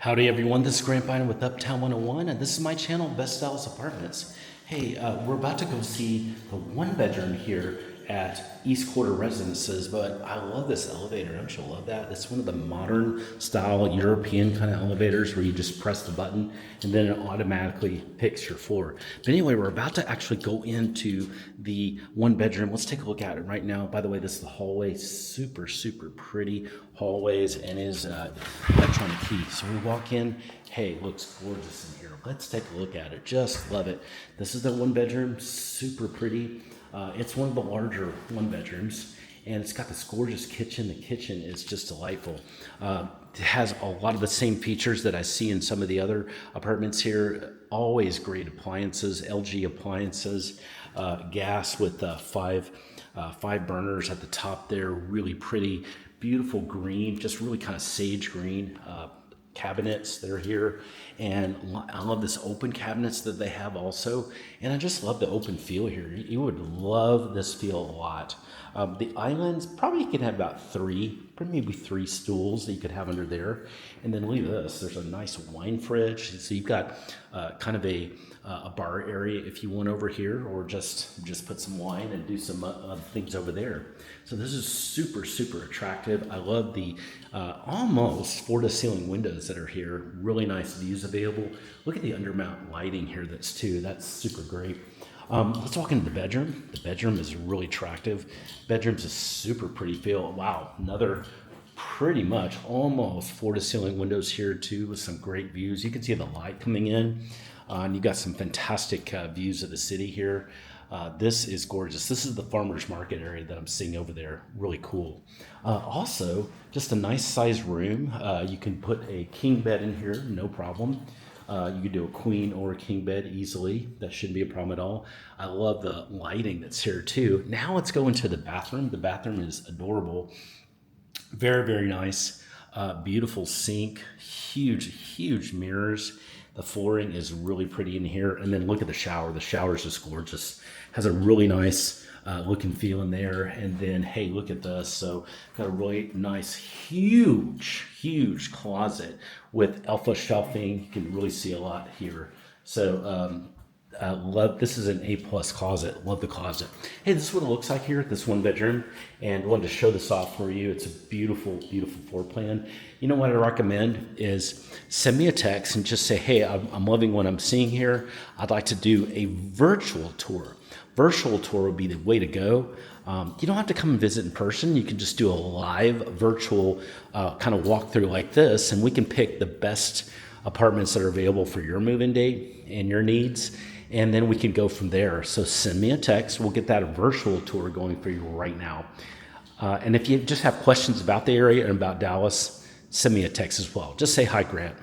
Howdy everyone, this is Grant Bynum with Uptown 101, and this is my channel, Best Dallas Apartments. Hey, we're about to go see the one bedroom here at East Quarter Residences, but I love this elevator. Don't you love that? It's one of the modern style European kind of elevators where you just press the button and then it automatically picks your floor. But anyway, we're about to actually go into the one bedroom. Let's take a look at it right now. By the way, this is the hallway. Super, super pretty hallways and is electronic key. So we walk in. Hey, looks gorgeous in here. Let's take a look at it. Just love it. This is the one bedroom. Super pretty. It's one of the larger one bedrooms, and it's got this gorgeous kitchen. The kitchen is just delightful. It has a lot of the same features that I see in some of the other apartments here. Always great appliances, LG appliances, gas with five burners at the top there. Really pretty, beautiful green, just really kind of sage green. Cabinets that are here, and I love this open cabinets that they have also, and I just love the open feel here. You would love this feel a lot. The islands, probably you could have about maybe three stools that you could have under there, and then look at this. There's a nice wine fridge, so you've got kind of a bar area if you want over here, or just put some wine and do some other things over there. So this is super, super attractive. I love the almost floor-to-ceiling windows that are here. Really nice views available. Look at the undermount lighting here. That's super great. Let's walk into the bedroom. The bedroom is really attractive. Bedroom's a super pretty feel. Wow, another pretty much almost floor-to-ceiling windows here too, with some great views. You can see the light coming in, and you got some fantastic views of the city here. This is gorgeous. This is the farmers market area that I'm seeing over there. Really cool. Also, just a nice sized room. You can put a king bed in here, no problem. You could do a queen or a king bed easily. That shouldn't be a problem at all. I love the lighting that's here too. Now let's go into the bathroom. The bathroom is adorable. Very, very nice. Beautiful sink, huge mirrors. The flooring is really pretty in here. And then look at the shower. The shower is just gorgeous. Has a really nice look and feel in there. And then, hey, look at this. So got a really nice, huge closet with alpha shelving. You can really see a lot here. So love, this is an A+ closet. Love the closet. Hey, this is what it looks like here at this one bedroom, and wanted to show this off for you. It's a beautiful floor plan. You know what I recommend is send me a text and just say, hey, I'm loving what I'm seeing here. I'd like to do a virtual tour. Virtual tour would be the way to go. You don't have to come and visit in person. You can just do a live virtual kind of walkthrough like this, and we can pick the best apartments that are available for your move-in date and your needs, and then we can go from there. So send me a text. We'll get that virtual tour going for you right now. And if you just have questions about the area and about Dallas, send me a text as well. Just say, hi, Grant.